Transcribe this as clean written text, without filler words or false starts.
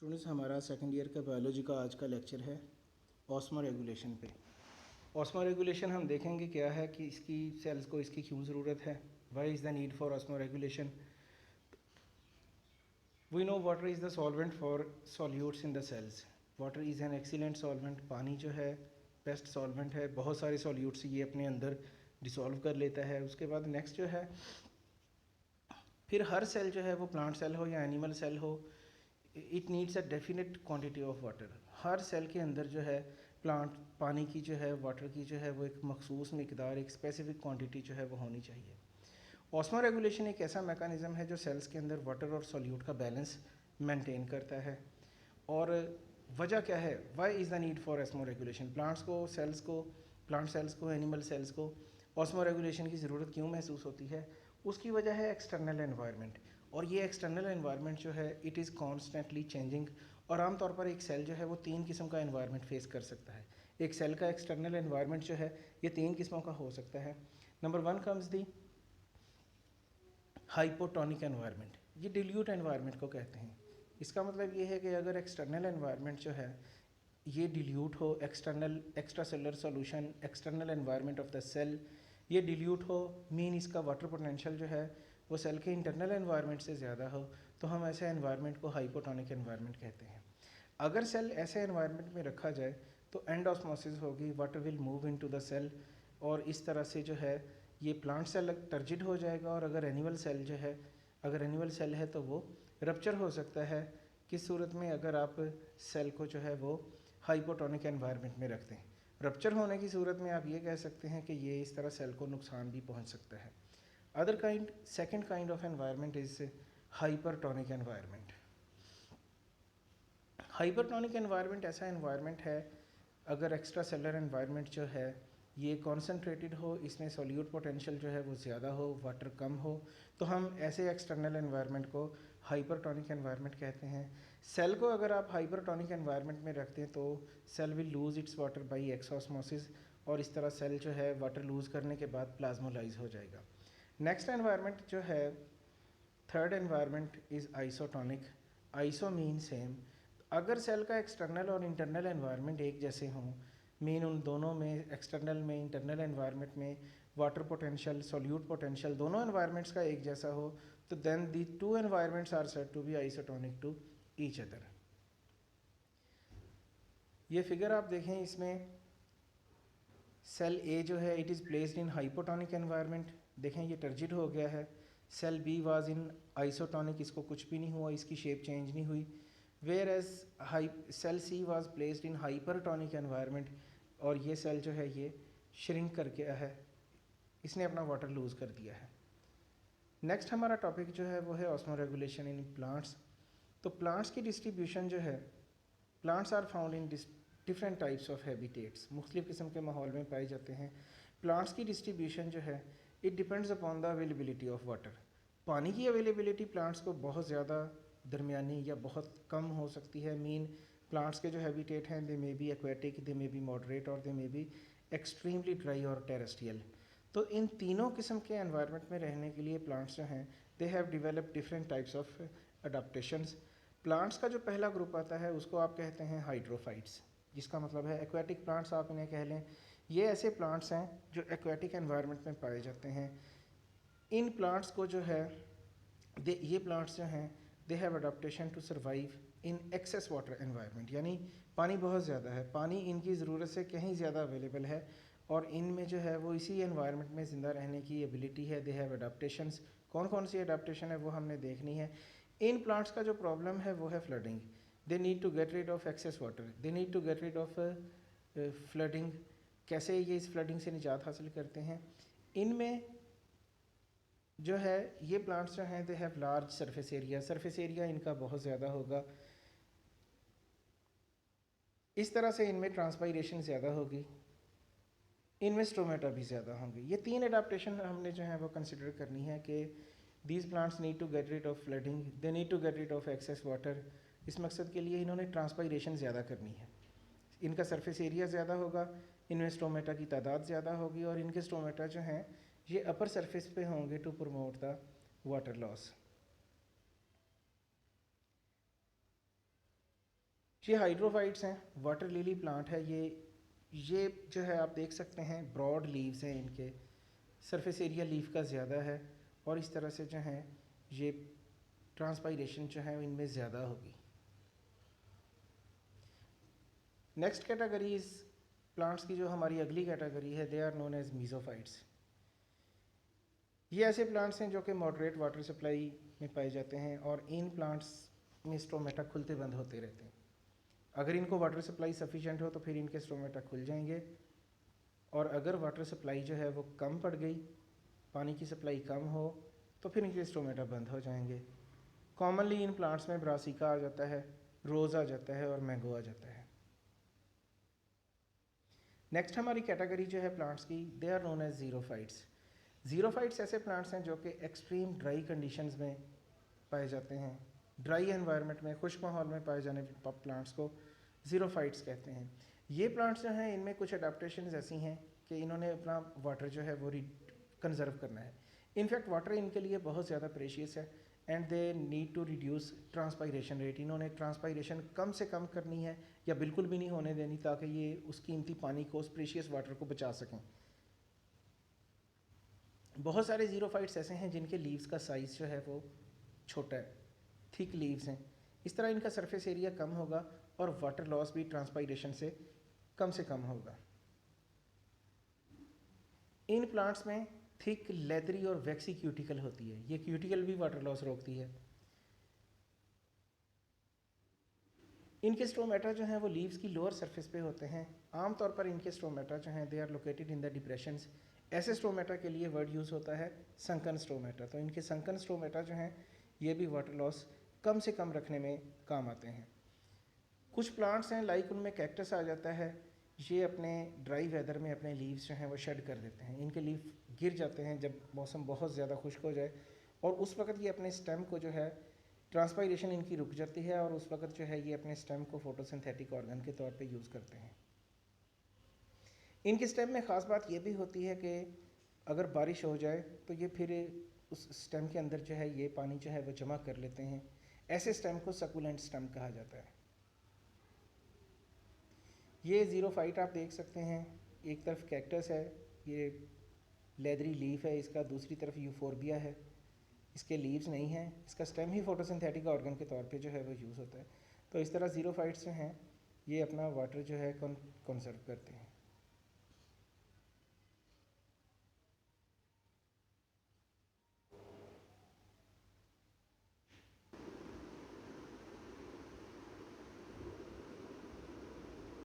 Students, हमारा second year का biology का आज का लेक्चर है ऑस्मो रेगुलेशन पे। ऑस्मो रेगुलेशन हम देखेंगे क्या है कि इसकी सेल्स को इसकी क्यों ज़रूरत है, why is the need for osmoregulation. We know water is the solvent for solutes in the cells. Water is an excellent solvent. पानी जो है बेस्ट सॉल्वेंट है, बहुत सारे सॉल्यूट्स ये अपने अंदर डिसॉल्व कर लेता है। उसके बाद नेक्स्ट जो है, फिर हर सेल जो है वो प्लांट सेल हो या एनिमल सेल हो, it needs a definite quantity of water. हर सेल के अंदर जो है प्लांट पानी की जो है, वाटर की जो है वो एक मखसूस मिकदार, एक स्पेसिफिक क्वांटिटी जो है वो होनी चाहिए। ऑस्मो रेगुलेशन एक ऐसा मैकेनिज़्म है जो सेल्स के अंदर वाटर और सॉल्यूट का बैलेंस मेंटेन करता है। और वजह क्या है, why is the need for osmoregulation. Plants को, सेल्स को, प्लांट सेल्स को, एनिमल सेल्स को ऑस्मो रेगुलेशन की ज़रूरत क्यों महसूस होती है? उसकी वजह है एक्सटर्नल एनवायरनमेंट। और ये एक्सटर्नल एनवायरनमेंट जो है इट इज़ कॉन्स्टेंटली चेंजिंग। और आमतौर पर एक सेल जो है वो तीन किस्म का एनवायरनमेंट फेस कर सकता है। एक सेल का एक्सटर्नल एनवायरनमेंट जो है ये तीन किस्मों का हो सकता है। Number one comes the hypotonic environment. ये डिल्यूट एनवायरनमेंट को कहते हैं। इसका मतलब ये है कि अगर एक्सटर्नल एनवायरनमेंट जो है ये डिल्यूट हो, external extracellular solution, external environment of the cell ये डिल्यूट हो, मीन इसका वाटर पोटेंशियल जो है वो सेल के इंटरनल एनवायरनमेंट से ज़्यादा हो, तो हम ऐसे एनवायरनमेंट को हाइपोटोनिक एनवायरनमेंट कहते हैं। अगर सेल ऐसे एनवायरनमेंट में रखा जाए तो एंड ऑस्मोसिस होगी, water will move into the cell, और इस तरह से जो है ये प्लांट सेल टर्जिड हो जाएगा। और अगर एनिमल सेल जो है, अगर एनिमल सेल है तो वो रप्चर हो सकता है। किस सूरत में? अगर आप सेल को जो है वो हाइपोटोनिक एनवायरनमेंट में रखते हैं। रप्चर होने की सूरत में आप ये कह सकते हैं कि ये इस तरह सेल को नुकसान भी पहुंच सकता है। Other kind, second kind of environment is hypertonic environment. Hypertonic environment ऐसा एनवायरनमेंट है, अगर एक्स्ट्रा सेलर एनवायरनमेंट जो है ये कॉन्सेंट्रेटेड हो, इसमें सॉल्यूट पोटेंशियल जो है वो ज़्यादा हो, वाटर कम हो, तो हम ऐसे एक्सटर्नल एनवायरनमेंट को हाइपरटोनिक एनवायरनमेंट कहते हैं। सेल को अगर आप हाइपरटोनिक एनवायरनमेंट में रखते हैं तो cell will lose its water by exosmosis, और इस तरह सेल जो है वाटर लूज़ करने के बाद प्लाज्मोलाइज हो जाएगा। नेक्स्ट एनवायरनमेंट जो है, third environment is isotonic. Iso mean same. अगर सेल का एक्सटर्नल और इंटरनल एनवायरनमेंट एक जैसे हों, मीन उन दोनों में, एक्सटर्नल में, इंटरनल एनवायरनमेंट में वाटर पोटेंशियल, सॉल्यूट पोटेंशियल दोनों एनवायरनमेंट्स का एक जैसा हो, तो then the two environments are said to be isotonic to each other. ये फिगर आप देखें, इसमें सेल ए जो है it is placed in hypotonic environment. देखें ये टर्जिड हो गया है। Cell B was in isotonic, इसको कुछ भी नहीं हुआ, इसकी शेप चेंज नहीं हुई। Whereas cell C was placed in hypertonic environment, और ये सेल जो है ये श्रिंक कर गया है, इसने अपना वाटर लूज़ कर दिया है। नेक्स्ट हमारा टॉपिक जो है वो है ऑस्मो रेगुलेशन इन प्लांट्स। तो प्लांट्स की डिस्ट्रीब्यूशन जो है, plants are found in different types of habitats, मुख्तलिफ़ किस्म के माहौल में पाए जाते हैं। प्लांट्स की डिस्ट्रीब्यूशन जो है it depends upon the availability of water. पानी की अवेलेबिलिटी प्लांट्स को बहुत ज़्यादा, दरमियानी या बहुत कम हो सकती है। मीन प्लांट्स के जो हैबिटेट हैं they may be aquatic, they may be moderate, और they may be extremely dry और टेरेस्ट्रियल। तो इन तीनों किस्म के एनवायरनमेंट में रहने के लिए प्लांट्स जो हैं they have developed different types of adaptations. Plants का जो पहला ग्रुप आता है उसको आप कहते हैं हाइड्रोफाइट्स, जिसका मतलब है एक्वेटिक प्लांट्स आप इन्हें कह लें। ये ऐसे प्लांट्स हैं जो एक्वेटिक एनवायरनमेंट में पाए जाते हैं। इन प्लांट्स को जो है ये प्लांट्स जो हैं they have adaptation to survive in excess water environment, यानी पानी बहुत ज़्यादा है, पानी इनकी ज़रूरत से कहीं ज़्यादा अवेलेबल है, और इनमें जो है वो इसी एनवायरनमेंट में ज़िंदा रहने की एबिलिटी है। They have adaptations. कौन कौन सी अडाप्टेशन है वो हमने देखनी है। इन प्लांट्स का जो प्रॉब्लम है वो है flooding. They need to get rid of excess water, they need to get rid of flooding. कैसे ये इस फ्लडिंग से निजात हासिल करते हैं? इनमें जो है ये प्लांट्स जो हैं they have large surface area, surface area इनका बहुत ज़्यादा होगा। इस तरह से इनमें ट्रांसपायरेशन ज़्यादा होगी, इनमें स्टोमेटा भी ज़्यादा होंगे। ये तीन अडाप्टेशन हमने जो है वो कंसिडर करनी है कि these plants need to get rid of flooding, they need to get rid of excess water. इस मकसद के लिए इन्होंने ट्रांसपायरेशन ज़्यादा करनी है। इनका सरफेस एरिया ज़्यादा होगा, इनमें स्टोमेटा की तादाद ज़्यादा होगी, और इनके स्टोमेटा जो हैं ये अपर सरफेस पे होंगे to promote the water loss. ये हाइड्रोफाइट्स हैं, वाटर लिली प्लांट है ये जो है आप देख सकते हैं ब्रॉड लीव्स हैं, इनके सरफेस एरिया लीफ का ज़्यादा है और इस तरह से जो है ये ट्रांसपायरेशन जो है इनमें ज़्यादा होगी। नेक्स्ट कैटेगरीज प्लांट्स की जो हमारी अगली कैटेगरी है, दे आर नोन एज मीज़ोफाइट्स। ये ऐसे प्लांट्स हैं जो कि मॉडरेट वाटर सप्लाई में पाए जाते हैं और इन प्लांट्स में स्टोमेटा खुलते बंद होते रहते हैं। अगर इनको वाटर सप्लाई सफिशेंट हो तो फिर इनके स्टोमेटा खुल जाएंगे, और अगर वाटर सप्लाई जो है वो कम पड़ गई, पानी की सप्लाई कम हो, तो फिर इनके स्टोमेटा बंद हो जाएंगे। कॉमनली इन प्लांट्स में ब्रासिका आ जाता है, रोज़ आ जाता है और मैंगो आ जाता है। नेक्स्ट हमारी कैटेगरी जो है प्लांट्स की, दे आर नोन एज ज़ीरोफाइट्स। ज़ीरोफाइट्स ऐसे प्लांट्स हैं जो कि एक्सट्रीम ड्राई कंडीशंस में पाए जाते हैं। ड्राई एनवायरनमेंट में, खुश्क माहौल में पाए जाने प्लांट्स को ज़ीरोफाइट्स कहते हैं। ये प्लांट्स जो हैं इनमें कुछ अडेप्टेशंस ऐसी हैं कि इन्होंने अपना वाटर जो है वो कंजर्व करना है। इनफैक्ट वाटर इनके लिए बहुत ज़्यादा प्रेशियस है and they need to reduce transpiration rate. इन्होंने ट्रांसपायरेशन कम से कम करनी है या बिल्कुल भी नहीं होने देनी, ताकि ये उस कीमती पानी को, उस प्रेशियस वाटर को बचा सकें। बहुत सारे ज़ीरोफाइट्स ऐसे हैं जिनके लीव्स का साइज़ जो है वो छोटा है, थिक लीव्स हैं। इस तरह इनका सरफेस एरिया कम होगा और वाटर लॉस भी ट्रांसपायरेशन से कम होगा। इन प्लांट्स में थिक लेदरी और वैक्सी क्यूटिकल होती है। ये क्यूटिकल भी वाटर लॉस रोकती है। इनके स्टोमेटा जो हैं वो लीव्स की लोअर सरफेस पे होते हैं। आमतौर पर इनके स्टोमेटा जो हैं they are located in the depressions. ऐसे स्टोमेटा के लिए वर्ड यूज़ होता है संकन स्टोमेटा। तो इनके संकन स्टोमेटा जो हैं ये भी वाटर लॉस कम से कम रखने में काम आते हैं। कुछ प्लांट्स हैं लाइक उनमें कैक्टस आ जाता है, ये अपने ड्राई वेदर में अपने लीव्स जो हैं वो शेड कर देते हैं। इनके लीफ गिर जाते हैं जब मौसम बहुत ज़्यादा खुश्क हो जाए, और उस वक्त ये अपने स्टेम को जो है, ट्रांसपायरेशन इनकी रुक जाती है और उस वक्त जो है ये अपने स्टेम को फोटोसिंथेटिक ऑर्गन के तौर पे यूज़ करते हैं। इनके स्टेम में ख़ास बात ये भी होती है कि अगर बारिश हो जाए तो ये फिर उस स्टेम के अंदर जो है ये पानी जो है वो जमा कर लेते हैं। ऐसे स्टेम को सकुलेंट स्टेम कहा जाता है। ये ज़ीरोफाइट आप देख सकते हैं, एक तरफ कैक्टस है, ये लेदरी लीफ है इसका, दूसरी तरफ यूफोरबिया है, इसके लीव्स नहीं हैं, इसका स्टेम ही फोटोसिंथेटिक ऑर्गन के तौर पे जो है वो यूज़ होता है। तो इस तरह ज़ीरोफाइट्स जो हैं ये अपना वाटर जो है कंजर्व करते हैं।